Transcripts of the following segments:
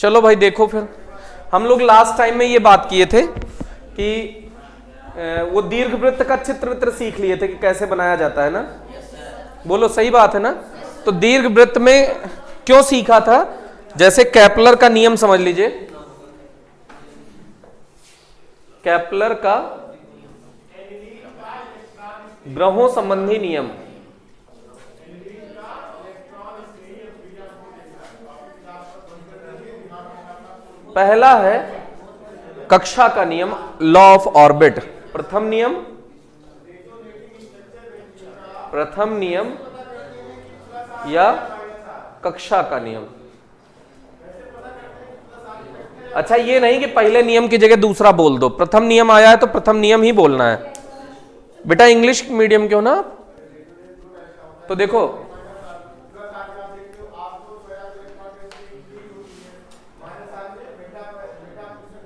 चलो भाई देखो फिर, हम लोग लास्ट टाइम में ये बात किए थे कि वो दीर्घवृत्त का चित्र वित्र सीख लिए थे कि कैसे बनाया जाता है ना। बोलो सही बात है ना। तो दीर्घवृत्त में क्यों सीखा था, जैसे केपलर का नियम समझ लीजिए, केपलर का ग्रहों संबंधी नियम, पहला है कक्षा का नियम, लॉ ऑफ ऑर्बिट। प्रथम नियम या कक्षा का नियम। अच्छा, ये नहीं कि पहले नियम की जगह दूसरा बोल दो, प्रथम नियम आया है तो प्रथम नियम ही बोलना है। बेटा इंग्लिश मीडियम क्यों ना, तो देखो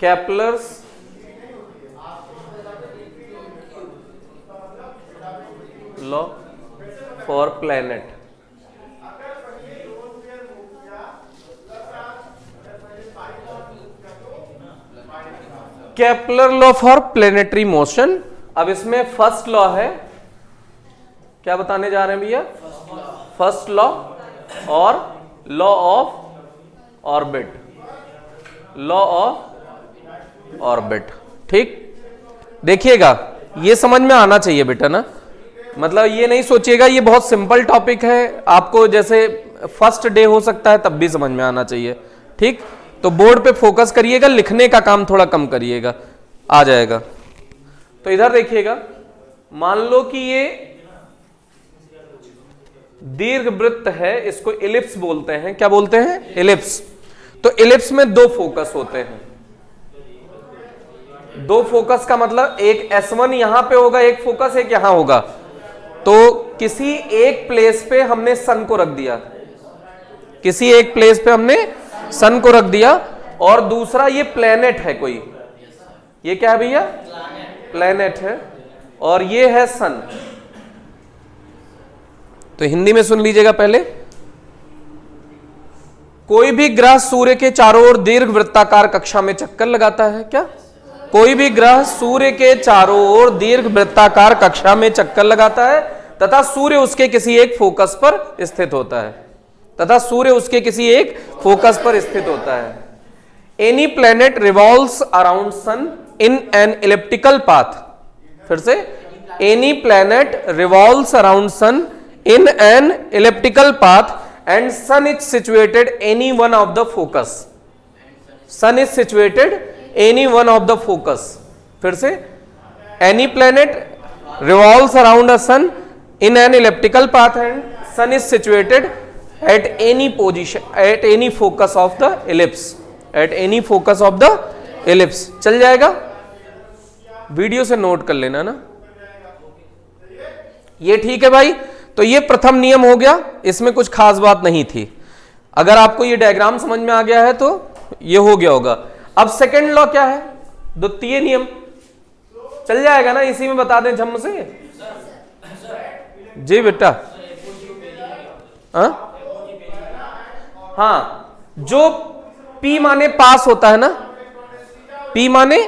Kepler's law for planet, Kepler law for planetary motion. अब इसमें फर्स्ट लॉ है, क्या बताने जा रहे हैं भैया, फर्स्ट लॉ और law of orbit, law of orbit. ठीक, देखिएगा ये समझ में आना चाहिए बेटा ना, मतलब ये नहीं सोचिएगा ये बहुत सिंपल टॉपिक है, आपको जैसे फर्स्ट डे हो सकता है तब भी समझ में आना चाहिए। ठीक, तो बोर्ड पे फोकस करिएगा, लिखने का काम थोड़ा कम करिएगा, आ जाएगा। तो इधर देखिएगा, मान लो कि ये दीर्घवृत्त है, इसको इलिप्स बोलते हैं। क्या बोलते हैं? इलिप्स। तो इलिप्स में दो फोकस होते हैं। दो फोकस का मतलब एक S1 यहां पे होगा, एक फोकस एक यहां होगा। तो किसी एक प्लेस पे हमने सन को रख दिया, किसी एक प्लेस पे हमने सन को रख दिया, और दूसरा ये प्लेनेट है कोई, ये क्या है भैया? प्लेनेट है, और ये है सन। तो हिंदी में सुन लीजिएगा पहले, कोई भी ग्रह सूर्य के चारों ओर दीर्घवृत्ताकार कक्षा में चक्कर लगाता है। क्या? कोई भी ग्रह सूर्य के चारों ओर दीर्घवृत्ताकार कक्षा में चक्कर लगाता है तथा सूर्य उसके किसी एक फोकस पर स्थित होता है, तथा सूर्य उसके किसी एक फोकस पर स्थित होता है। Any planet revolves around sun in an elliptical path. फिर से, any planet revolves around sun in an elliptical path and sun is situated any one of the focus. Sun is situated any one of the focus. फिर से, any planet revolves around a sun in an elliptical path and sun is situated at any position, at any focus of the ellipse, at any focus of the ellipse। चल जाएगा, video से note कर लेना ना, ये ठीक है भाई। तो ये प्रथम नियम हो गया, इसमें कुछ खास बात नहीं थी। अगर आपको ये डायग्राम समझ में आ गया है तो ये हो गया होगा। अब सेकंड लॉ क्या है? द्वितीय नियम। चल जाएगा ना, इसी में बता दें झम से। जी बेटा, हाँ, जो P माने पास होता है ना, P माने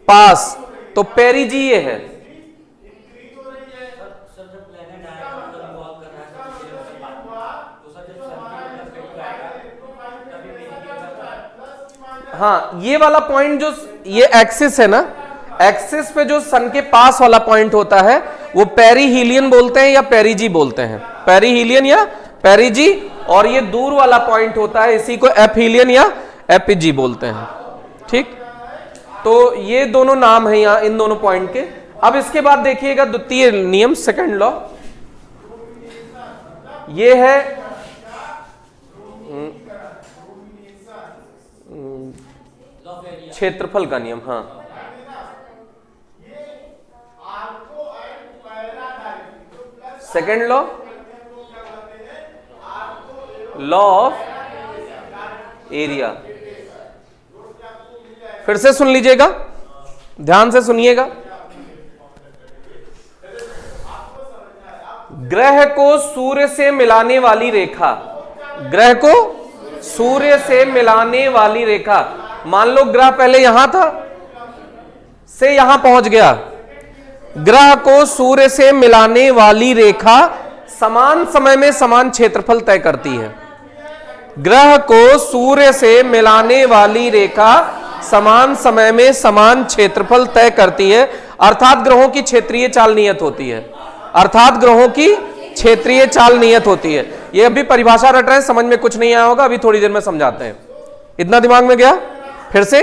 पास, तो पेरिजीय है। हाँ, ये वाला पॉइंट जो ये एक्सिस है ना, एक्सिस पे जो सन के पास वाला पॉइंट होता है वो पेरीहीलियन बोलते हैं या पेरिजी बोलते हैं, पेरीहीलियन या पेरिजी। और ये दूर वाला पॉइंट होता है, इसी को एपहीलियन या एपीजी बोलते हैं। ठीक, तो ये दोनों नाम है यहां इन दोनों पॉइंट के। अब इसके बाद देखिएगा द्वितीय नियम, सेकंड लॉ, ये है क्षेत्रफल का नियम। हाँ, second law, law of area. फिर से सुन लीजिएगा, ध्यान से सुनिएगा। ग्रह को सूर्य से मिलाने वाली रेखा, ग्रह को सूर्य से मिलाने वाली रेखा। मान लो ग्रह पहले यहां था, से यहां पहुंच गया। ग्रह को सूर्य से मिलाने वाली रेखा समान समय में समान क्षेत्रफल तय करती है। ग्रह को सूर्य से मिलाने वाली रेखा समान समय में समान क्षेत्रफल तय करती है, अर्थात ग्रहों की क्षेत्रीय चाल नियत होती है। अर्थात ग्रहों की क्षेत्रीय चाल नियत होती है। ये अभी परिभाषा रट रहे हैं, समझ में कुछ नहीं आया होगा, अभी थोड़ी देर में समझाते हैं। इतना दिमाग में गया? फिर से,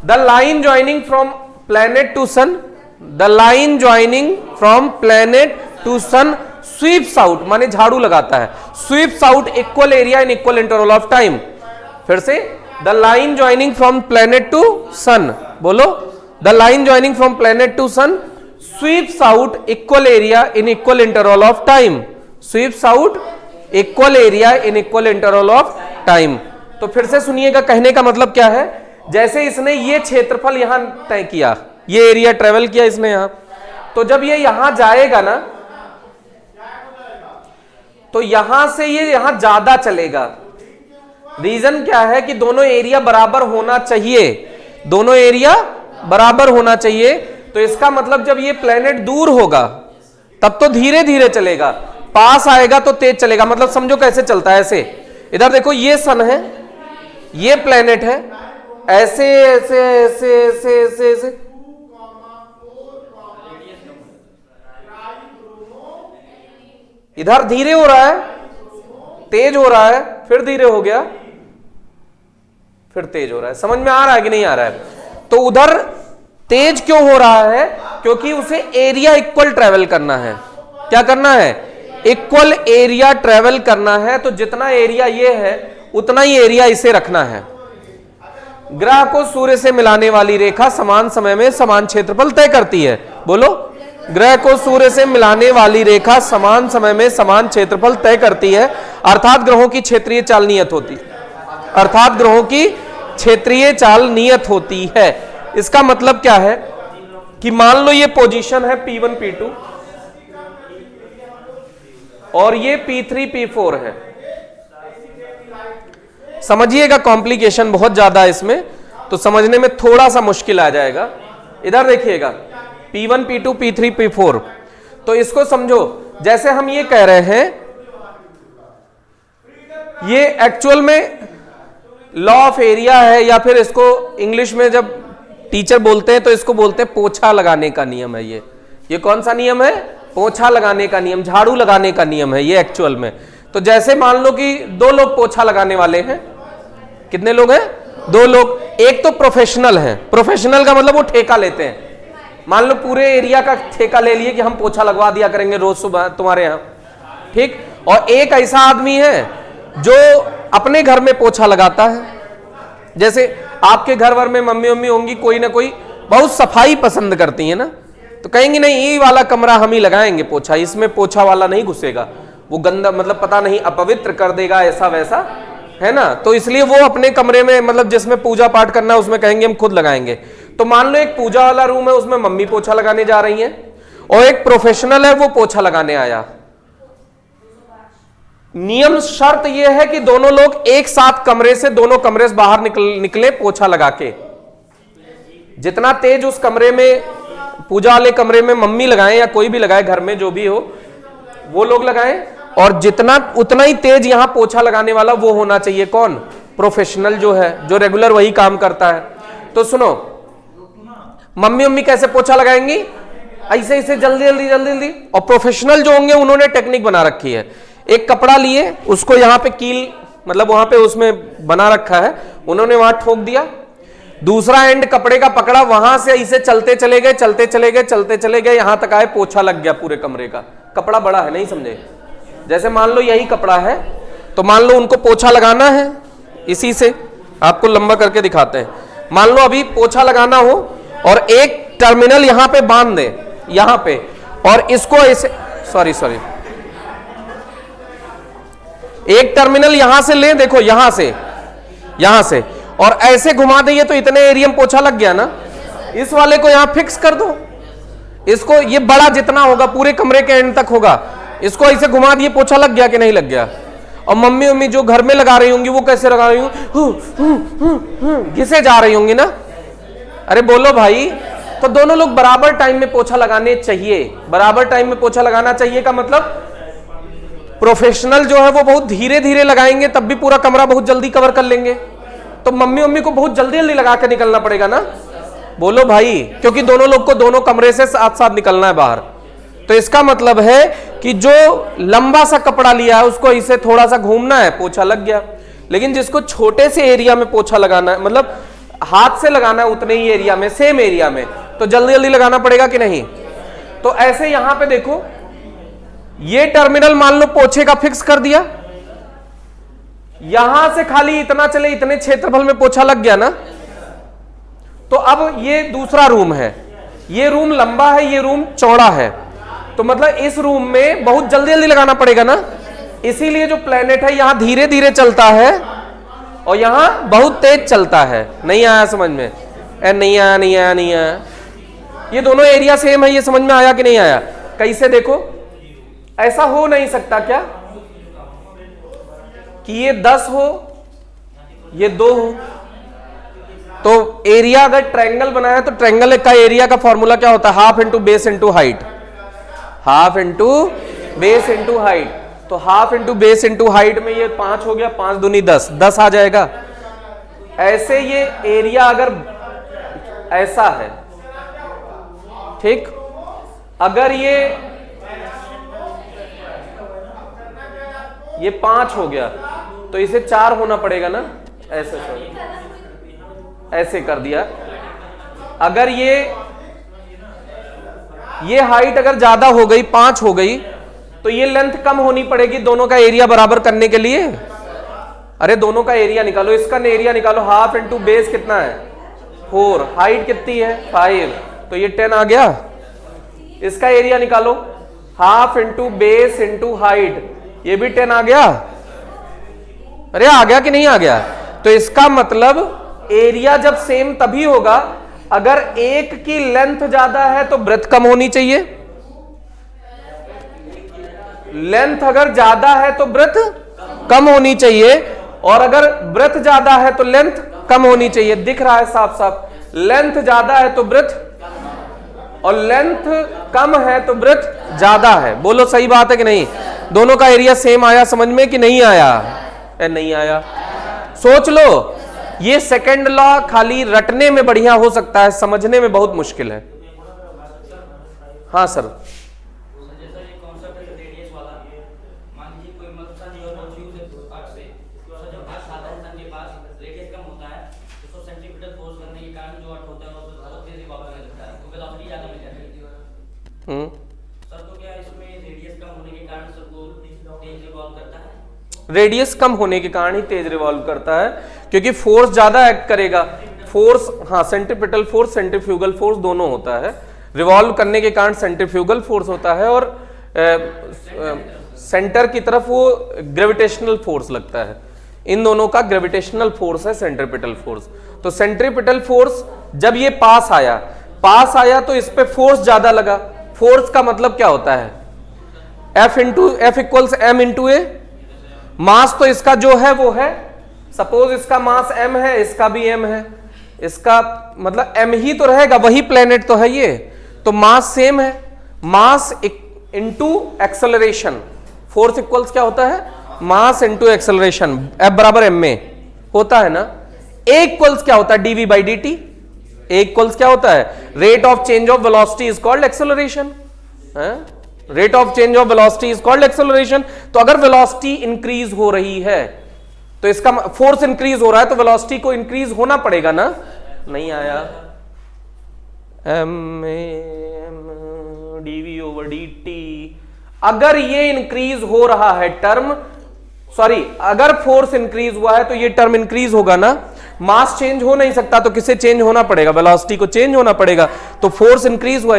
the line joining from planet to sun, the line joining from planet to sun sweeps out, माने झाड़ू लगाता है, sweeps out equal area in equal interval of time. फिर से, the line joining from planet to sun, बोलो, the line joining from planet to sun sweeps out equal area in equal interval of time, sweeps out equal area in equal interval of time. तो फिर से सुनिएगा, कहने का मतलब क्या है, जैसे इसने ये क्षेत्रफल यहां तय किया, ये एरिया ट्रेवल किया इसने यहां, तो जब ये यहां जाएगा ना, तो यहां से ये यहां ज्यादा चलेगा। रीजन क्या है कि दोनों एरिया बराबर होना चाहिए, दोनों एरिया बराबर होना चाहिए। तो इसका मतलब जब ये प्लेनेट दूर होगा तब तो धीरे धीरे चलेगा, पास आएगा तो तेज चलेगा। मतलब समझो कैसे चलता है, ऐसे, इधर देखो ये सन है, ये प्लेनेट है, ऐसे ऐसे ऐसे ऐसे ऐसे ऐसे, इधर धीरे हो रहा है, तेज हो रहा है, फिर धीरे हो गया, फिर तेज हो रहा है। समझ में आ रहा है कि नहीं आ रहा है? तो उधर तेज क्यों हो रहा है? क्योंकि उसे एरिया इक्वल ट्रेवल करना है। क्या करना है? इक्वल एरिया ट्रेवल करना है। तो जितना एरिया ये है उतना ही एरिया इसे रखना है। ग्रह को सूर्य से मिलाने वाली रेखा समान समय में समान क्षेत्रफल तय करती है। बोलो, ग्रह को सूर्य से मिलाने वाली रेखा समान समय में समान क्षेत्रफल तय करती है, अर्थात ग्रहों की क्षेत्रीय चाल नियत होती है। अर्थात ग्रहों की क्षेत्रीय चाल नियत होती है। इसका मतलब क्या है कि मान लो ये पोजीशन है P1 P2 और ये P3 P4 है। समझिएगा, कॉम्प्लिकेशन बहुत ज्यादा है इसमें, तो समझने में थोड़ा सा मुश्किल आ जाएगा। इधर देखिएगा, P1 P2 P3 P4, तो इसको समझो जैसे हम ये कह रहे हैं, ये एक्चुअल में लॉ ऑफ एरिया है, या फिर इसको इंग्लिश में जब टीचर बोलते हैं तो इसको बोलते हैं पोछा लगाने का नियम है। ये कौन सा नियम है? पोछा लगाने का नियम, झाड़ू लगाने का नियम है ये एक्चुअल में। तो जैसे मान लो कि दो लोग पोछा लगाने वाले हैं, कितने लोग हैं? दो लोग। एक तो प्रोफेशनल है, प्रोफेशनल का मतलब वो ठेका लेते हैं। मान लो पूरे एरिया का ठेका ले लिए कि हम पोछा लगवा दिया करेंगे रोज सुबह तुम्हारे यहां, ठीक। और एक ऐसा आदमी है जो अपने घर में पोछा लगाता है। जैसे आपके घर भर में मम्मी होंगी, कोई ना कोई बहुत सफाई पसंद करती है ना, तो कहेंगे नहीं ये वाला कमरा हम ही लगाएंगे पोछा, इसमें पोछा वाला नहीं घुसेगा, वो गंदा मतलब पता नहीं अपवित्र कर देगा, ऐसा वैसा, है ना। तो इसलिए वो अपने कमरे में मतलब जिसमें पूजा पाठ करना है उसमें कहेंगे हम खुद लगाएंगे। तो मान लो एक पूजा वाला रूम है, उसमें मम्मी पोछा लगाने जा रही है और एक प्रोफेशनल है वो पोछा लगाने आया। नियम शर्त यह है कि दोनों लोग एक साथ कमरे से, दोनों कमरे से बाहर निकले पोछा लगा के। जितना तेज उस कमरे में, पूजा वाले कमरे में मम्मी लगाएं या कोई भी लगाए, घर में जो भी हो वो लोग लगाएं, और जितना उतना ही तेज यहां पोछा लगाने वाला वो होना चाहिए। कौन? प्रोफेशनल जो है, जो रेगुलर वही काम करता है। तो सुनो, मम्मी कैसे पोछा लगाएंगी? ऐसे ऐसे जल्दी जल्दी जल्दी जल्दी। और प्रोफेशनल जो होंगे उन्होंने टेक्निक बना रखी है, एक कपड़ा लिए, उसको यहां पे कील मतलब वहां पे उसमें बना रखा है, उन्होंने वहां ठोक दिया, दूसरा एंड कपड़े का पकड़ा, वहां से ऐसे चलते चले गए चलते चले गए चलते चले गए, यहां तक आए, पोछा लग गया पूरे कमरे का। कपड़ा बड़ा है, नहीं समझे? जैसे मान लो यही कपड़ा है, तो मान लो उनको पोछा लगाना है, इसी से आपको लंबा करके दिखाते हैं। मान लो अभी पोछा लगाना हो और एक टर्मिनल यहां पे बांध दे, यहां पे, और इसको ऐसे, सॉरी एक टर्मिनल यहां से ले, देखो यहां से और ऐसे घुमा देंगे तो इतने एरिया में पोछा लग गया ना। इस वाले को यहां फिक्स कर दो, इसको, ये बड़ा जितना होगा पूरे कमरे के एंड तक होगा, इसको ऐसे घुमा दिए, पोछा लग गया कि नहीं लग गया। और मम्मी मम्मी जो घर में लगा रही होंगी वो कैसे लगा रही होंगी, घिसे जा रही होंगी ना। अरे बोलो भाई, तो दोनों लोग बराबर टाइम में पोछा लगाने चाहिए। बराबर टाइम में पोछा लगाना चाहिए का मतलब प्रोफेशनल जो है वो बहुत धीरे धीरे लगाएंगे तब भी पूरा कमरा बहुत जल्दी कवर कर लेंगे, तो मम्मी मम्मी को बहुत जल्दी जल्दी लगा के निकलना पड़ेगा ना। बोलो भाई, क्योंकि दोनों लोग को दोनों कमरे से साथ साथ निकलना है बाहर। तो इसका मतलब है कि जो लंबा सा कपड़ा लिया है उसको इसे थोड़ा सा घूमना है, पोछा लग गया। लेकिन जिसको छोटे से एरिया में पोछा लगाना है, मतलब हाथ से लगाना है उतने ही एरिया में, सेम एरिया में, तो जल्दी जल्दी लगाना पड़ेगा कि नहीं। तो ऐसे यहां पे देखो, ये टर्मिनल मान लो पोछे का फिक्स कर दिया, यहां से खाली इतना चले, इतने क्षेत्रफल में पोछा लग गया ना। तो अब ये दूसरा रूम है, ये रूम लंबा है, ये रूम चौड़ा है, तो मतलब इस रूम में बहुत जल्दी जल्दी लगाना पड़ेगा ना। इसीलिए जो प्लेनेट है यहां धीरे धीरे चलता है और यहां बहुत तेज चलता है। नहीं आया समझ में? नहीं आया, नहीं आया, नहीं आया। ये दोनों एरिया सेम है, ये समझ में आया कि नहीं आया? कैसे देखो, ऐसा हो नहीं सकता क्या कि ये 10 हो, ये 2 हो। तो एरिया अगर ट्रायंगल बनाया तो ट्रायंगल का एरिया का फॉर्मूला क्या होता है? Half into base into height, half into base into height. तो half into base into height में ये 5 हो गया, 5 दूनी 10, 10 आ जाएगा। ऐसे ये एरिया अगर ऐसा है, ठीक, अगर ये 5 हो गया तो इसे 4 होना पड़ेगा ना। ऐसे ऐसे कर दिया। अगर ये हाइट अगर ज्यादा हो गई, 5 हो गई, तो ये लेंथ कम होनी पड़ेगी दोनों का एरिया बराबर करने के लिए। अरे दोनों का एरिया निकालो, इसका एरिया निकालो। हाफ इंटू बेस कितना है? 4, हाइट कितनी है? 5, तो ये 10 आ गया। इसका एरिया निकालो, half into base into height, ये भी 10 आ गया। अरे आ गया कि नहीं आ गया? तो इसका मतलब एरिया जब सेम तभी होगा अगर एक की लेंथ ज्यादा है तो ब्रेथ कम होनी चाहिए। लेंथ अगर ज्यादा है तो ब्रेथ कम होनी चाहिए, और अगर ब्रेथ ज्यादा है तो लेंथ कम होनी चाहिए। दिख रहा है साफ साफ, लेंथ ज्यादा है तो ब्रेथ, और लेंथ कम है तो ब्रेथ ज्यादा है। बोलो सही बात है कि नहीं? दोनों का एरिया सेम आया समझ में कि नहीं आया? नहीं आया। सोच लो, ये सेकंड लॉ खाली रटने में बढ़िया हो सकता है, समझने में बहुत मुश्किल है। हाँ सर, रेडियस कम होने के कारण ही तेज रिवॉल्व करता है, क्योंकि फोर्स ज्यादा एक्ट करेगा। फोर्स, हाँ, सेंट्रीपिटल फोर्स, सेंट्रीफ्यूगल फोर्स दोनों होता है। रिवॉल्व करने के कारण सेंट्रीफ्यूगल फोर्स होता है, और सेंटर की तरफ वो ग्रेविटेशनल फोर्स लगता है। इन दोनों का ग्रेविटेशनल फोर्स है सेंट्रीपिटल फोर्स। तो सेंट्रीपिटल फोर्स जब ये पास आया तो इस पे फोर्स ज्यादा लगा। फोर्स का मतलब क्या होता है? F इक्वल्स m इंटू ए। मास तो इसका जो है वो है, सपोज इसका मास m है, इसका भी m है, इसका मतलब m ही तो रहेगा, वही प्लेनेट तो है ये, तो मास सेम है। Mass into acceleration, force equals क्या होता है? मास इंटू एक्सेलरेशन, F बराबर m में होता है ना। A इक्वल्स क्या होता है? dv by dt। A equals क्या होता है? Rate of change of velocity is called acceleration. Rate of change of velocity is called acceleration. तो अगर वेलोसिटी इंक्रीज हो रही है तो इसका फोर्स इंक्रीज हो रहा है, तो वेलोसिटी को इंक्रीज होना पड़ेगा ना। नहीं आया? m dv over dt। अगर ये इंक्रीज हो रहा है टर्म, सॉरी, अगर फोर्स इंक्रीज हुआ है तो ये टर्म इंक्रीज होगा ना। मास चेंज हो नहीं सकता, तो किसे चेंज होना पड़ेगा? वेलोसिटी को चेंज होना पड़ेगा। तो फोर्स इंक्रीज हुआ,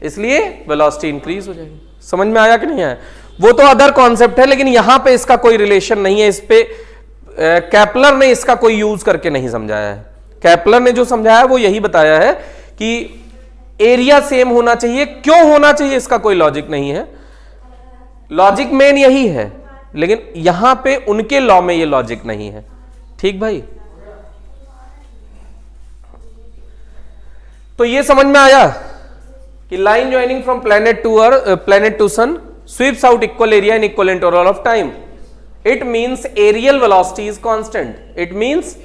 इसलिए वेलोसिटी इंक्रीज हो जाएगी। समझ में आया कि नहीं आया? वो तो अदर कॉन्सेप्ट है, लेकिन यहां पे इसका कोई रिलेशन नहीं है। इस पे केपलर ने इसका कोई यूज करके नहीं समझाया है। केपलर ने जो समझाया वो यही बताया है कि एरिया सेम होना चाहिए। क्यों होना चाहिए इसका कोई लॉजिक नहीं है। लॉजिक मेन यही है लेकिन यहां पे उनके लॉ में ये लॉजिक नहीं है। ठीक भाई, तो ये समझ में आया कि line joining from planet to sun sweeps out equal area in equal interval of time. It means areal velocity is constant. It means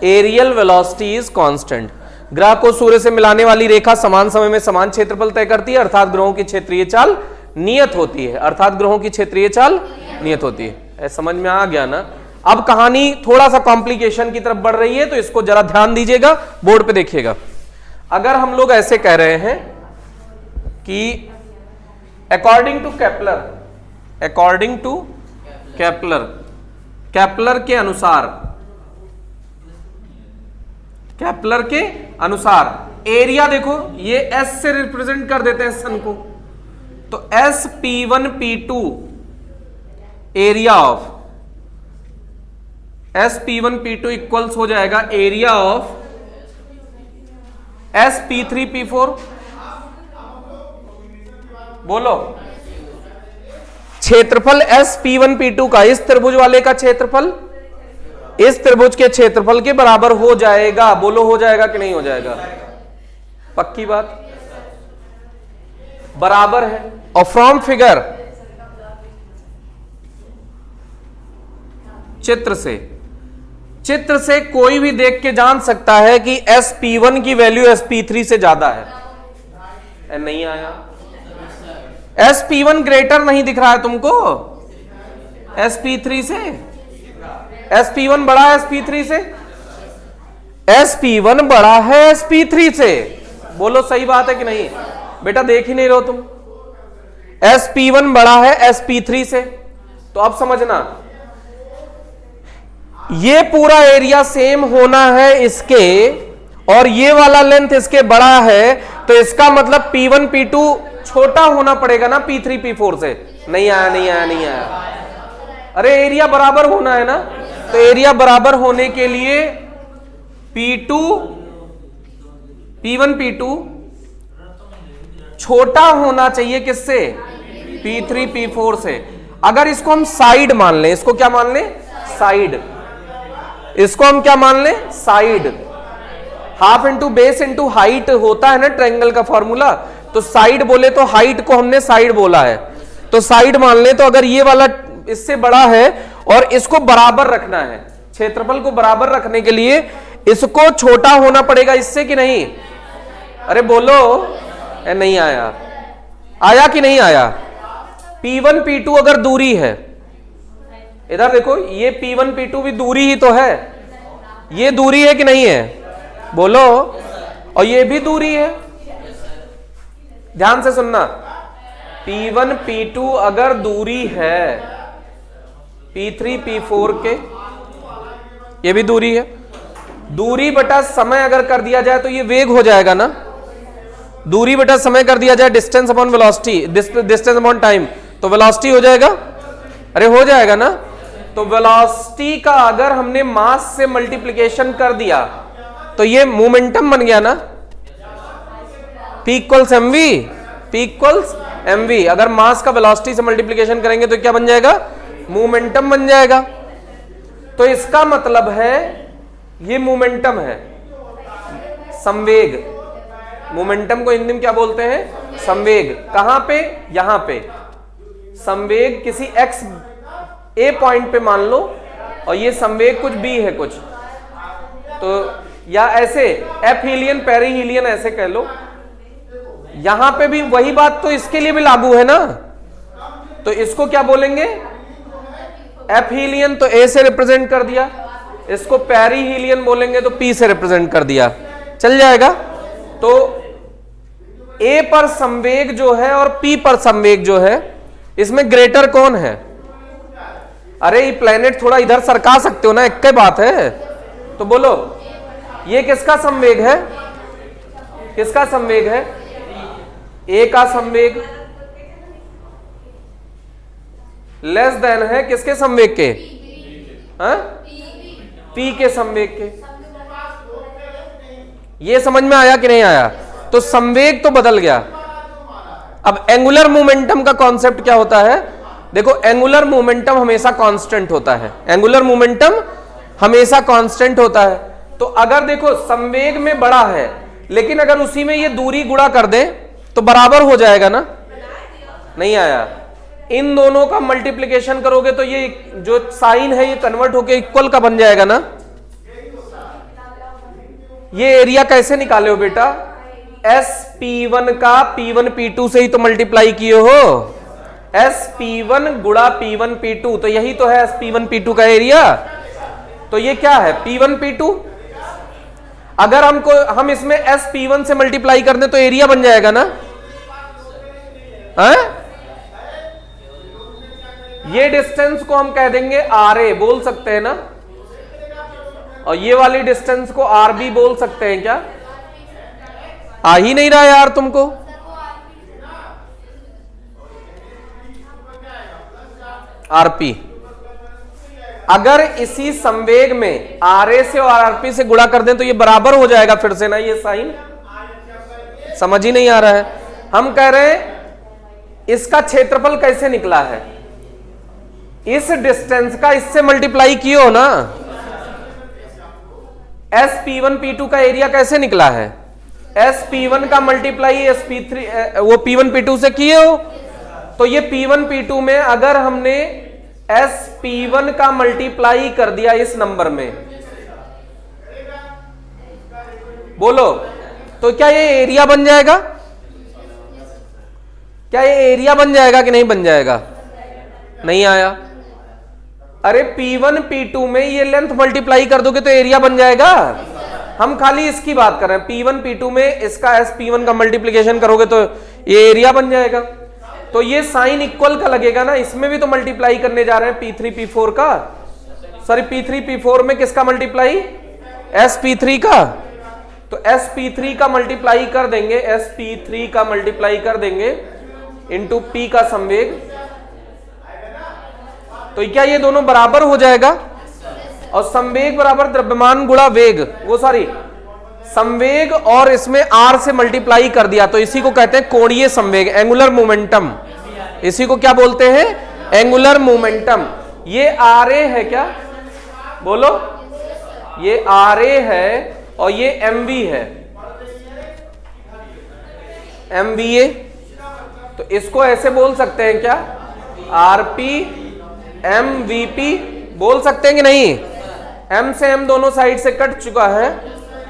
areal velocity is constant. ग्रह को सूर्य से मिलाने वाली रेखा समान समय में समान क्षेत्रफल तय करती है, अर्थात ग्रहों की क्षेत्रीय चाल नियत होती है। अर्थात ग्रहों की क्षेत्रीय चाल नियत होती है। समझ में आ गया ना? अब कहानी थोड़ा सा कॉम्प्लिकेशन की तरफ बढ़ रही है, तो इसको जरा ध्यान दीजिएगा, बोर्ड पे देखिएगा। अगर हम लोग ऐसे कह रहे हैं कि अकॉर्डिंग टू केपलर के अनुसार एरिया देखो, ये एस से रिप्रेजेंट कर देते हैं सन को, तो S P1 P2 area of S P1 P2 equals हो जाएगा area of S P3 P4। बोलो, क्षेत्रफल एस P1 P2 का इस त्रिभुज वाले का क्षेत्रफल इस त्रिभुज के क्षेत्रफल के बराबर हो जाएगा। बोलो, हो जाएगा कि नहीं हो जाएगा? पक्की बात, बराबर है। और फ्रॉम फिगर, चित्र से कोई भी देख के जान सकता है कि SP1 की वैल्यू SP3 से ज्यादा है। नहीं आया? SP1 ग्रेटर नहीं दिख रहा है तुमको SP3 से? SP1 बड़ा है SP3 से? SP1 बड़ा है SP3 से। बोलो, सही बात है कि नहीं? बेटा देख ही नहीं रहे हो तुम। SP1 बड़ा है SP3 से, तो अब समझना, ये पूरा एरिया सेम होना है इसके, और ये वाला लेंथ इसके बड़ा है, तो इसका मतलब P1 P2 छोटा होना पड़ेगा ना P3 P4 से। नहीं आया, नहीं आया, नहीं आया। अरे एरिया बराबर होना है ना, तो एरिया बराबर होने के लिए P1 P2 छोटा होना चाहिए किससे? P3 P4 से। अगर इसको हम साइड मान लें, इसको क्या मान लें? साइड। इसको हम क्या मान लें? Side. Half into base into height होता है ना ट्रायंगल का फॉर्मूला, तो साइड बोले तो हाइट को हमने साइड बोला है, तो साइड मान ले। तो अगर ये वाला इससे बड़ा है और इसको बराबर रखना है, क्षेत्रफल को बराबर रखने के लिए इसको छोटा होना पड़ेगा इससे कि नहीं? अरे बोलो, नहीं आया? आया कि नहीं आया? P1 P2 अगर दूरी है, इधर देखो, ये P1 P2 भी दूरी ही तो है। ये दूरी है कि नहीं है? बोलो, और ये भी दूरी है। ध्यान से सुनना, P1 P2 अगर दूरी है P3 P4 के, ये भी दूरी है। दूरी बटा समय अगर कर दिया जाए तो ये वेग हो जाएगा ना। दूरी बटा समय कर दिया जाए, distance upon velocity, distance upon time, तो वेलोसिटी हो जाएगा। अरे हो जाएगा ना। तो वेलोसिटी का अगर हमने मास से मल्टीप्लिकेशन कर दिया तो ये मोमेंटम बन गया ना। P equals mv। अगर मास का वेलोसिटी से मल्टीप्लिकेशन करेंगे तो क्या बन जाएगा? मोमेंटम बन जाएगा। तो इसका मतलब है ये मोमेंटम है, संवेग। मोमेंटम को हिंदी में क्या बोलते हैं? संवेग। कहां पे? यहां पे। संवेग किसी x a पॉइंट पे मान लो, और ये संवेग कुछ b है कुछ, तो या ऐसे एफहीलियन पेरीहीलियन ऐसे कह लो। यहां पे भी वही बात तो इसके लिए भी लागू है ना। तो इसको क्या बोलेंगे? एफहीलियन तो a से रिप्रेजेंट कर दिया, इसको पेरीहीलियन बोलेंगे तो p से रिप्रेजेंट कर दिया, चल जाएगा। तो a पर संवेग जो है और p पर संवेग जो है, इसमें ग्रेटर कौन है? अरे ये प्लेनेट थोड़ा इधर सरका सकते हो ना, एक ही बात है। तो बोलो, ये किसका संवेग है? किसका संवेग है? ए का संवेग लेस देन है किसके संवेग के? पी के संवेग के। ये समझ में आया कि नहीं आया? तो संवेग तो बदल गया। अब एंगुलर मोमेंटम का कॉन्सेप्ट क्या होता है? देखो एंगुलर मोमेंटम हमेशा कांस्टेंट होता है, एंगुलर मोमेंटम हमेशा कांस्टेंट होता है। तो अगर देखो संवेग में बड़ा है, लेकिन अगर उसी में ये दूरी गुणा कर दे तो बराबर हो जाएगा ना, नहीं आया। इन दोनों का मल्टीप्लिकेशन करोगे तो ये जो साइन है ये कन्वर्ट होके इक्वल का बन जाएगा ना। ये एरिया कैसे निकाले हो बेटा, SP1 का P1 P2 से ही तो मल्टीप्लाई किए हो, SP1 गुणा P1 P2, तो यही तो है SP1 P2 का एरिया। तो ये क्या है P1 P2। अगर हम इसमें SP1 से मल्टीप्लाई कर दें तो एरिया बन जाएगा ना, है? ये डिस्टेंस को हम कह देंगे RA, बोल सकते हैं ना, और ये वाली डिस्टेंस को RB बोल सकते हैं क्या? आ ही नहीं रहा यार तुमको। RP। अगर इसी संवेग में RA से और RP से गुणा कर दें तो ये बराबर हो जाएगा फिर से ना, ये साइन समझ ही नहीं आ रहा है। हम कह रहे हैं इसका क्षेत्रफल कैसे निकला है, इस डिस्टेंस का इससे मल्टीप्लाई किए हो ना। SP1 P2 का एरिया कैसे निकला है, SP1 का मल्टीप्लाई SP3 वो P1 P2 से किए हो। तो ये P1 P2 में अगर हमने SP1 का मल्टीप्लाई कर दिया इस नंबर में, बोलो तो क्या ये एरिया बन जाएगा, क्या ये एरिया बन जाएगा कि नहीं बन जाएगा? नहीं आया। अरे P1 P2 में ये लेंथ मल्टीप्लाई कर दोगे तो एरिया बन जाएगा। हम खाली इसकी बात कर रहे हैं, P1 P2 में इसका SP1 का मल्टीप्लिकेशन करोगे तो ये एरिया बन जाएगा। तो ये साइन इक्वल का लगेगा ना, इसमें भी तो मल्टीप्लाई करने जा रहे हैं P3 P4 का, सॉरी P3 P4 में किसका मल्टीप्लाई, SP3 का। तो SP3 का मल्टीप्लाई कर देंगे, SP3 का मल्टीप्लाई कर देंगे इंटू P का संवेग, तो क्या ये दोनों बराबर हो जाएगा। और संवेग बराबर द्रव्यमान गुणा वेग, वो सॉरी संवेग और इसमें R से मल्टीप्लाई कर दिया तो इसी को कहते हैं कोणीय संवेग, एंगुलर मोमेंटम। इसी को क्या बोलते हैं, एंगुलर मोमेंटम। ये RA है क्या, बोलो, ये RA है और ये MV है, MVA। तो इसको ऐसे बोल सकते हैं क्या, RP MVP बोल सकते हैं कि नहीं। M से M दोनों साइड से कट चुका है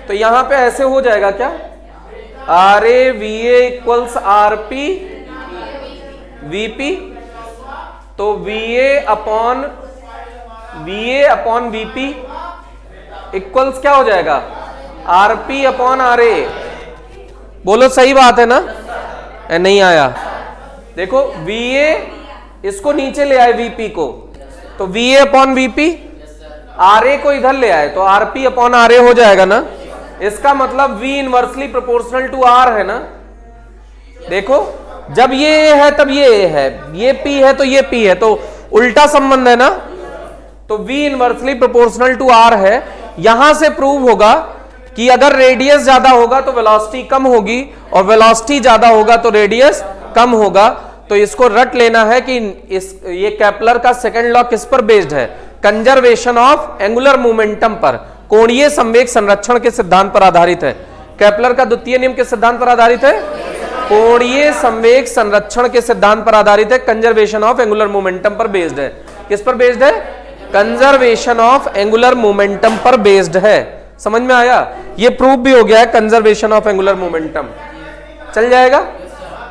तो यहां पे ऐसे हो जाएगा क्या, RA VA equals RP VP। तो VA अपॉन VP इक्वल्स क्या हो जाएगा, RP अपॉन RA। बोलो सही बात है ना, नहीं आया। देखो VA इसको नीचे ले आए VP को, तो VA अपॉन VP, RA को इधर ले आए तो RP अपॉन RA हो जाएगा ना। इसका मतलब V inversely proportional to R है ना। देखो जब ये A है तब ये A है, ये P है तो ये P है, तो उल्टा संबंध है ना। तो V inversely proportional to R है। यहां से प्रूव होगा कि अगर रेडियस ज्यादा होगा तो वेलोसिटी कम होगी और वेलोसिटी ज्यादा होगा तो रेडियस कम होगा। तो इसको रट लेना है कि ये केपलर का सेकंड लॉ किस पर बेस्ड है, कंजर्वेशन ऑफ एंगुलर मोमेंटम पर, कोणीय संवेग संरक्षण के सिद्धांत पर आधारित है। केपलर का द्वितीय नियम किस सिद्धांत पर आधारित है, कोणीय संवेग संरक्षण के सिद्धांत पर आधारित है, कंजर्वेशन ऑफ एंगुलर मोमेंटम पर बेस्ड है। किस पर बेस्ड है, कंजर्वेशन ऑफ एंगुलर मोमेंटम पर बेस्ड है। समझ में आया, ये प्रूव भी हो गया है, कंजर्वेशन ऑफ एंगुलर मोमेंटम। चल जाएगा,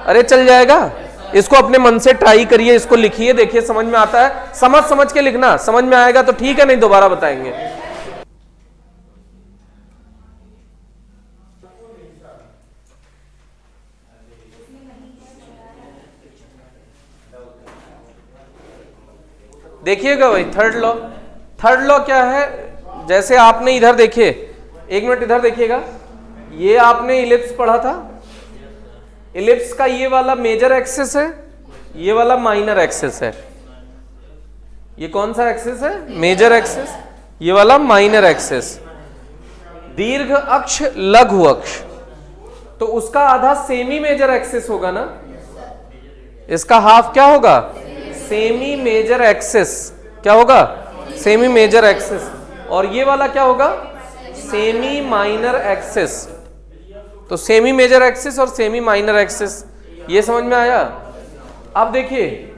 अरे चल जाएगा। इसको अपने मन से ट्राई करिए, इसको लिखिए, देखिए समझ में आता है। समझ के लिखना, समझ में आएगा तो ठीक है, नहीं दोबारा बताएंगे। देखिएगा भाई थर्ड लॉ क्या है, जैसे आपने इधर देखिए, एक मिनट इधर देखिएगा, ये आपने इलिप्स पढ़ा था। इलिप्स का ये वाला मेजर एक्सिस है, ये वाला माइनर एक्सिस है। ये कौन सा एक्सिस है, मेजर एक्सिस, ये वाला माइनर एक्सिस। दीर्घ अक्ष लघु अक्ष, तो उसका आधा सेमी मेजर एक्सिस होगा ना, इसका हाफ क्या होगा, सेमी मेजर एक्सिस। क्या होगा? Semi major axis. और ये वाला क्या होगा? Semi minor axis. तो सेमी मेजर एक्सिस और सेमी माइनर एक्सिस, ये समझ में आया? अब देखिए,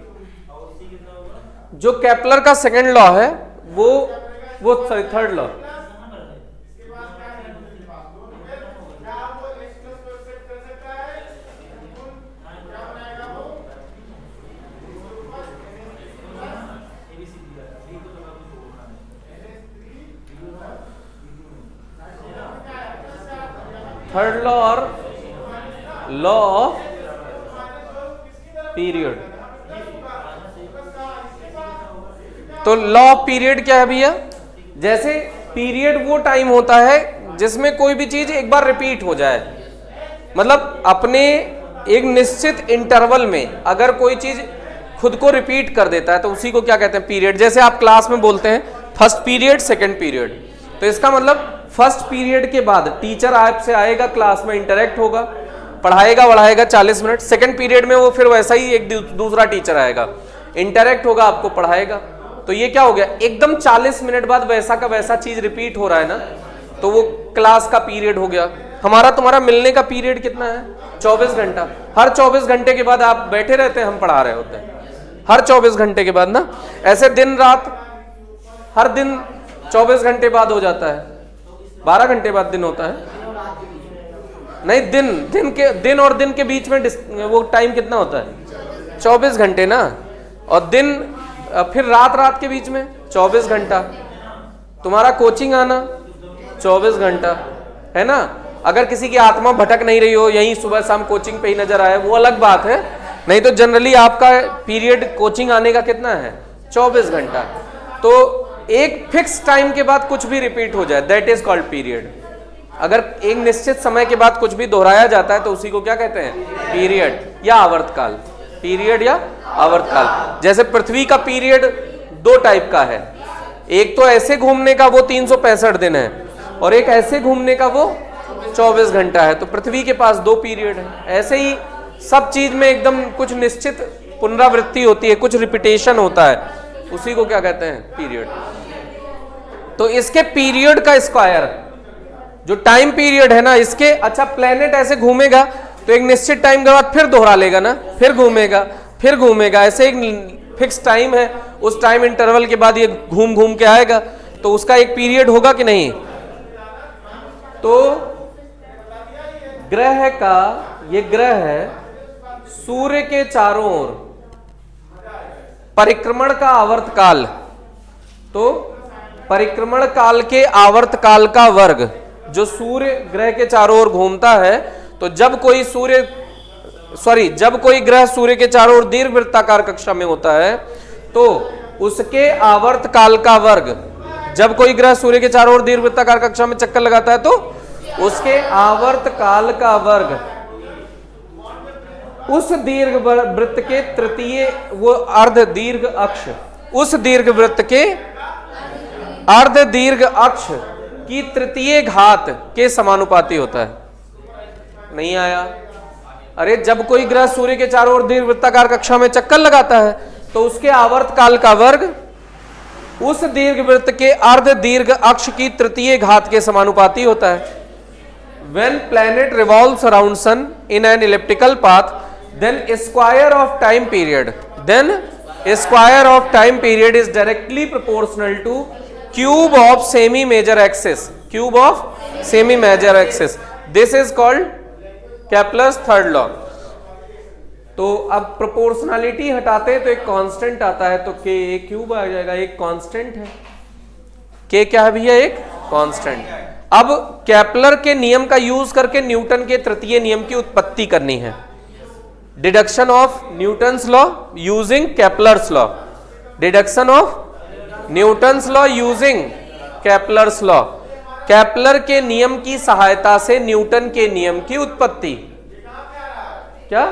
जो केपलर का सेकंड लॉ है वो थर्ड लॉ, थर्ड लॉ और लॉ ऑफ पीरियड। तो लॉ ऑफ पीरियड क्या है भैया? जैसे पीरियड वो टाइम होता है जिसमें कोई भी चीज एक बार रिपीट हो जाए, मतलब अपने एक निश्चित इंटरवल में अगर कोई चीज खुद को रिपीट कर देता है तो उसी को क्या कहते हैं? पीरियड। जैसे आप क्लास में बोलते हैं फर्स्ट पीरियड, सेकंड पीरियड, तो इसका मतलब फर्स्ट पीरियड के बाद टीचर आपसे आएगा, क्लास में इंटरेक्ट होगा, पढ़ाएगा बढ़ाएगा 40 मिनट। सेकंड पीरियड में वो फिर वैसा ही एक दूसरा टीचर आएगा, इंटरेक्ट होगा, आपको पढ़ाएगा। तो ये क्या हो गया? एकदम 40 मिनट बाद वैसा का वैसा चीज रिपीट हो रहा है ना, तो वो क्लास का पीरियड हो गया। हमारा तुम्हारा मिलने का पीरियड कितना है? 24 घंटा। हर 24 घंटे के बाद आप बैठे रहते हैं, हम पढ़ा रहे होते हैं हर 24 घंटे के बाद ना। ऐसे दिन रात हर दिन 24 घंटे बाद हो जाता है, 12 घंटे बाद दिन होता है। नहीं, दिन और दिन के बीच में वो टाइम कितना होता है? 24 घंटे ना। और दिन फिर रात के बीच में 24 घंटा। तुम्हारा कोचिंग आना 24 घंटा है ना। अगर किसी की आत्मा भटक नहीं रही हो, यहीं सुबह शाम कोचिंग पे ही नजर आए, वो अलग बात है। नहीं तो जनरली आपका पीरियड कोचिंग आने का कितना है? 24 घंटा। तो एक फिक्स टाइम के बाद कुछ भी रिपीट हो जाए, दैट इज कॉल्ड पीरियड। अगर एक निश्चित समय के बाद कुछ भी दोहराया जाता है तो उसी को क्या कहते हैं? पीरियड या आवर्तकाल। पीरियड या आवर्तकाल। जैसे पृथ्वी का पीरियड 2 टाइप का है, एक तो ऐसे घूमने का वो 365 दिन है, और एक ऐसे घूमने का वो 24 घंटा है। तो पृथ्वी के पास 2 पीरियड है। ऐसे ही सब चीज में एकदम कुछ निश्चित पुनरावृत्ति होती है, कुछ रिपीटेशन होता है, उसी को क्या कहते हैं? पीरियड। तो इसके पीरियड का स्क्वायर, जो टाइम पीरियड है ना इसके, अच्छा प्लेनेट ऐसे घूमेगा तो एक निश्चित टाइम के बाद फिर दोहरा लेगा ना, फिर घूमेगा, ऐसे एक फिक्स टाइम है, उस टाइम इंटरवल के बाद ये घूम के आएगा, तो उसका एक पीरियड होगा कि नहीं? तो ग्रह का, ये ग्रह है सूर्य के चारों ओर परिक्रमण का आवर्तकाल, तो परिक्रमण काल के आवर्तकाल का वर्ग, जो सूर्य ग्रह के चारों ओर घूमता है, तो जब कोई ग्रह सूर्य के चारों ओर दीर्घवृत्ताकार कक्षा में होता है तो उसके आवर्तकाल का वर्ग, जब कोई ग्रह सूर्य के चारों ओर दीर्घवृत्ताकार कक्षा में चक्कर लगाता है तो उसके आवर्तकाल का वर्ग उस दीर्घ वृत्त के तृतीय, वो अर्ध दीर्घ अक्ष, उस दीर्घ वृत्त के अर्ध दीर्घ अक्ष की तृतीय घात के समानुपाती होता है। नहीं आया? अरे जब कोई ग्रह सूर्य के चारों ओर दीर्घवृत्ताकार कक्षा में चक्कर लगाता है तो उसके आवर्तकाल का वर्ग उस दीर्घवृत्त के अर्ध दीर्घ अक्ष की तृतीय घात के समानुपाती होता है। When planet revolves around sun in an elliptical path, then square of time period is directly proportional to cube of semi major axis. This is called Kepler's third law. तो अब प्रोपोर्शनलिटी हटाते हैं तो एक कांस्टेंट आता है, तो k एक क्यूब आ जाएगा, एक कांस्टेंट है। k क्या है भैया? एक कांस्टेंट। अब केपलर के नियम का यूज करके न्यूटन के तृतीय नियम की उत्पत्ति करनी है। Deduction of Newton's law using Kepler's law, deduction of Newton's law using Kepler's law. Kepler के नियम की सहायता से न्यूटन के नियम की उत्पत्ति। क्या?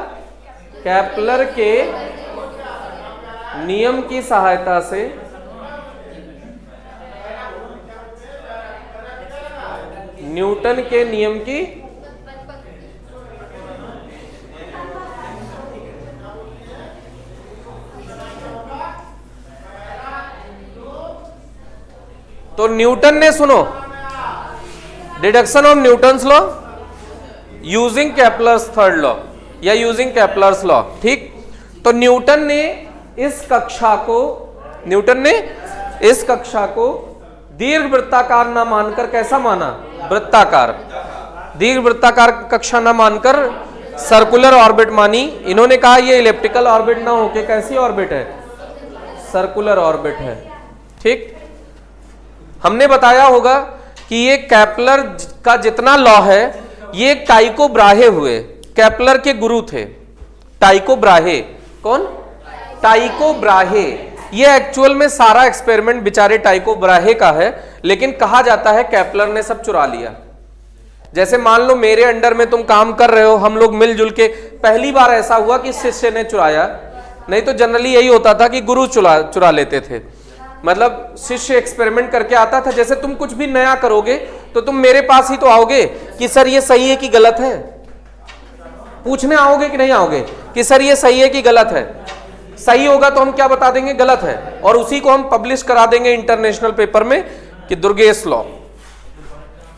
केपलर के नियम की सहायता से न्यूटन के नियम की तो न्यूटन ने, सुनो, deduction of Newton's law using Kepler's third law या यूजिंग केपलर्स लॉ, ठीक। तो न्यूटन ने इस कक्षा को दीर्घ वृत्ताकार ना मानकर कैसा माना? वृत्ताकार। दीर्घ वृत्ताकार कक्षा ना मानकर सर्कुलर ऑर्बिट मानी। इन्होंने कहा ये इलिप्टिकल ऑर्बिट ना होके कैसी ऑर्बिट है? सर्कुलर ऑर्बिट है, ठीक। हमने बताया होगा कि ये केपलर का जितना लॉ है ये टाइको ब्राहे हुए, केपलर के गुरु थे टाइको ब्राहे। कौन? टाइको ब्राहे। ये एक्चुअल में सारा एक्सपेरिमेंट बेचारे टाइको ब्राहे का है, लेकिन कहा जाता है केपलर ने सब चुरा लिया। जैसे मान लो मेरे अंडर में तुम काम कर रहे हो, हम लोग मिलजुल के, पहली बार ऐसा हुआ कि शिष्य ने चुराया, नहीं तो जनरली यही होता था कि गुरु चुरा लेते थे। मतलब शिष्य एक्सपेरिमेंट करके आता था। जैसे तुम कुछ भी नया करोगे तो तुम मेरे पास ही तो आओगे कि सर ये सही है कि गलत है, पूछने आओगे कि नहीं आओगे कि सर ये सही है कि गलत है। सही होगा तो हम क्या बता देंगे? गलत है, और उसी को हम पब्लिश करा देंगे इंटरनेशनल पेपर में कि दुर्गेश लॉ।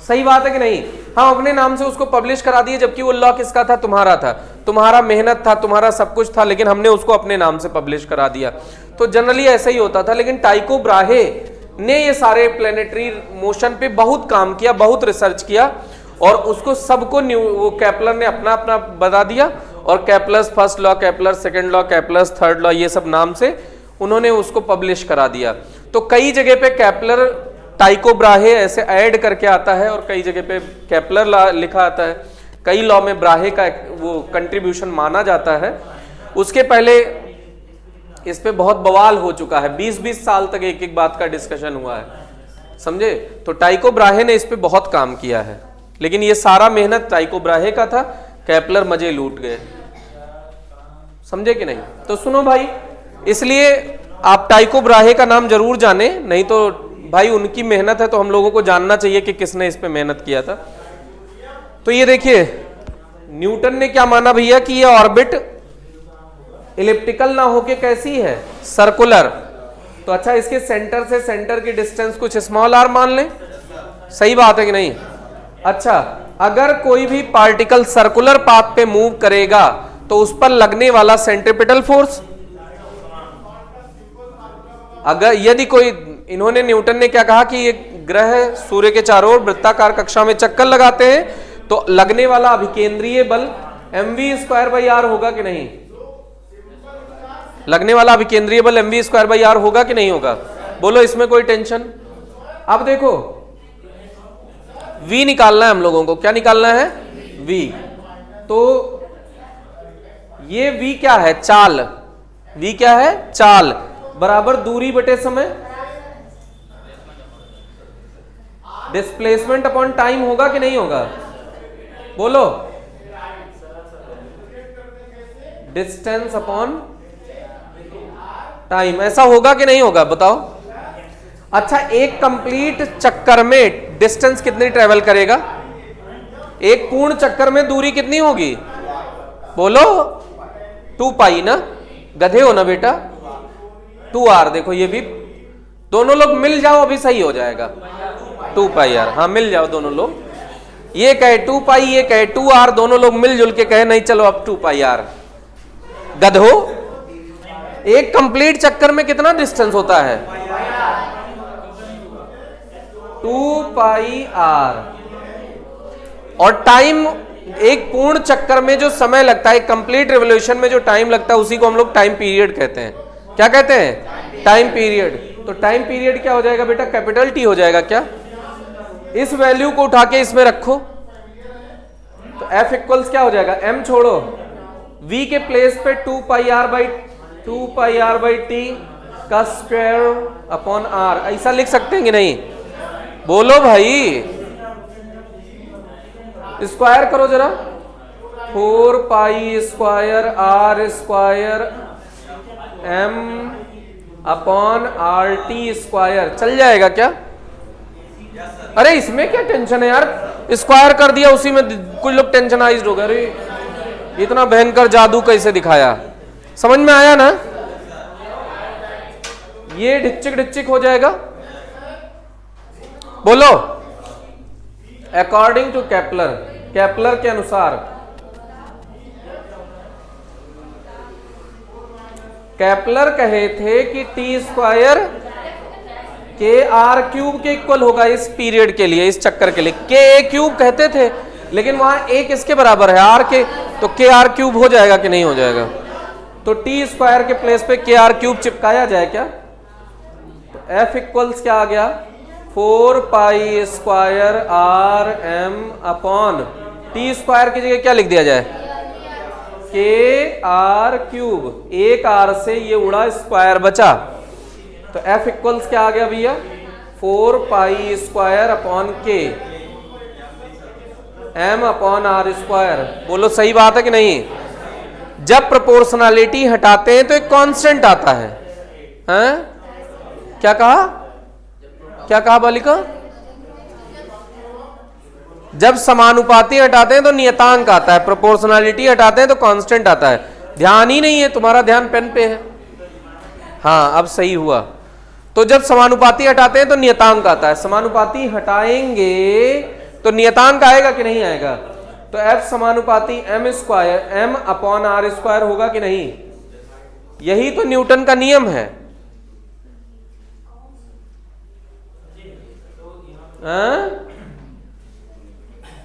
सही बात है कि नहीं? हम अपने नाम से उसको पब्लिश करा दिए, जबकि वो लॉ किसका था? तुम्हारा था, तुम्हारा मेहनत था, तुम्हारा सब कुछ था, लेकिन हमने उसको अपने नाम से पब्लिश करा दिया। तो जनरली ऐसा ही होता था। लेकिन टाइको ब्राहे ने ये सारे प्लेनेटरी मोशन पे बहुत काम किया, बहुत रिसर्च किया, और उसको सबको वो केपलर ने अपना अपना बता दिया, और Kepler's first law, Kepler's second law, Kepler's third law, ये सब नाम से उन्होंने उसको पब्लिश करा दिया। तो कई जगह पे केपलर टाइको ब्राहे ऐसे ऐड करके आता है, और कई जगह पे केपलर लिखा आता है। कई लॉ में ब्राहे का वो कंट्रीब्यूशन माना जाता है। उसके पहले इस पे बहुत बवाल हो चुका है, 20-20 साल तक एक एक बात का डिस्कशन हुआ है, समझे। तो टाइको ब्राहे ने इस पे बहुत काम किया है, लेकिन ये सारा मेहनत टाइको ब्राहे का था, केपलर मजे लूट गए, समझे कि नहीं। तो सुनो भाई, इसलिए आप टाइको ब्राहे का नाम जरूर जाने, नहीं तो भाई उनकी मेहनत है तो हम लोगों को जानना चाहिए कि किसने इस पे मेहनत किया था। तो ये देखिए, न्यूटन ने क्या माना भैया कि ये ऑर्बिट इलिप्टिकल ना होके कैसी है? सर्कुलर। तो अच्छा, इसके सेंटर से सेंटर की डिस्टेंस कुछ स्मॉल आर मान लें, सही बात है कि नहीं? अच्छा, अगर कोई भी पार्टिकल सर्कुलर पाथ पे मूव करेगा तो उस पर लगने वाला सेंट्रिपिटल फोर्स, अगर यदि कोई, इन्होंने, न्यूटन ने क्या कहा कि ये ग्रह सूर्य के चारों ओर वृत्ताकार कक्षा में चक्कर लगाते हैं, तो लगने वाला अभिकेंद्रीय बल mv²/r होगा कि नहीं? लगने वाला अभिकेंद्रीय बल mv²/r होगा कि नहीं होगा? बोलो, इसमें कोई टेंशन? अब देखो, v निकालना है हम लोगों को। क्या निकालना है? v। तो ये v क्या है? चाल। v क्या है? चाल बराबर दूरी बटे समय, डिस्प्लेसमेंट अपॉन टाइम होगा कि नहीं होगा? बोलो, डिस्टेंस अपॉन टाइम, ऐसा होगा कि नहीं होगा? बताओ। अच्छा, एक कंप्लीट चक्कर में डिस्टेंस कितनी ट्रेवल करेगा? एक पूर्ण चक्कर में दूरी कितनी होगी? बोलो, 2π ना, गधे हो ना बेटा, 2r। देखो ये भी, दोनों लोग मिल जाओ अभी सही हो जाएगा, 2πr। हाँ, मिल जाओ दोनों लोग, ये कहे 2π, ये कहे 2r, दोनों लोग मिलजुल के कहे नहीं चलो अब 2πr। गधो, एक कंप्लीट चक्कर में कितना डिस्टेंस होता है? 2πr। और टाइम, एक पूर्ण चक्कर में जो समय लगता है, कंप्लीट रिवोल्यूशन में जो टाइम लगता है, उसी को हम लोग टाइम पीरियड कहते हैं। क्या कहते हैं? Time period. तो टाइम पीरियड क्या हो जाएगा बेटा? कैपिटल T हो जाएगा। क्या? इस वैल्यू को उठा के इसमें रखो, तो F इक्वल्स क्या हो जाएगा? m छोड़ो, v के प्लेस पे 2πr/t का स्क्वायर अपॉन r, ऐसा लिख सकते हैं कि नहीं? बोलो भाई, स्क्वायर करो जरा, 4π² m अपॉन RT², चल जाएगा क्या? अरे इसमें क्या टेंशन है यार, स्क्वायर कर दिया, उसी में कुछ लोग टेंशनाइज्ड हो गए, अरे इतना भयंकर जादू कैसे दिखाया। समझ में आया ना? ये ढिच्चिक ढिच्चिक हो जाएगा, बोलो, अकॉर्डिंग टू केपलर, केपलर के अनुसार, केपलर कहे थे कि टी स्क्वायर के आर क्यूब के इक्वल होगा इस पीरियड के लिए, इस चक्कर के लिए। के ए क्यूब कहते थे, लेकिन वहां ए किसके बराबर है? आर के, तो के आर क्यूब हो जाएगा कि नहीं हो जाएगा? तो टी स्क्वायर के प्लेस पे के आर क्यूब चिपकाया जाए क्या? तो एफ इक्वल्स क्या आ गया? 4 pi square R M upon T square की जगह क्या लिख दिया जाए? के आर क्यूब। एक आर से ये उड़ा, स्क्वायर बचा, तो एफ इक्वल्स क्या आ गया भैया? 4 पाई स्क्वायर अपॉन के एम अपॉन आर स्क्वायर। बोलो सही बात है कि नहीं? जब प्रोपोर्शनैलिटी हटाते हैं तो एक कांस्टेंट आता है, हैं? क्या कहा? क्या कहा बालिका? जब समानुपाती हटाते हैं तो नियतांक आता है, प्रोपोर्शनैलिटी हटाते हैं तो कांस्टेंट आता है। ध्यान ही नहीं है, तुम्हारा ध्यान पेन पे है। हाँ अब सही हुआ। तो जब समानुपाती हटाते हैं तो नियतांक आता है, समानुपाती हटाएंगे तो नियतांक आएगा कि नहीं आएगा? तो F समानुपाती M square M upon R square होगा कि नहीं? यही तो न्यूटन का नियम है।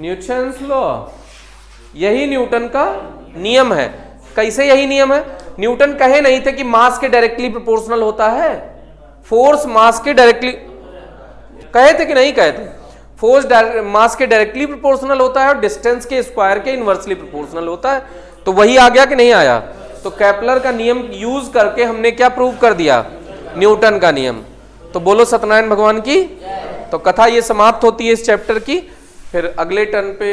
न्यूटन्स लॉ, यही न्यूटन का नियम है। कैसे यही नियम है? न्यूटन कहे नहीं थे कि मास के डायरेक्टली प्रोपोर्शनल होता है, फोर्स मास के डायरेक्टली, कहे थे कि नहीं कहे थे? फोर्स मास के डायरेक्टली प्रोपोर्शनल होता है और डिस्टेंस के स्क्वायर के इनवर्सली प्रोपोर्शनल होता है। तो वही आ गया कि नहीं आया? तो केपलर का नियम यूज करके हमने क्या प्रूव कर दिया? न्यूटन का नियम। तो बोलो सत्यनारायण भगवान की। तो कथा ये समाप्त होती है इस चैप्टर की। फिर अगले टर्न पे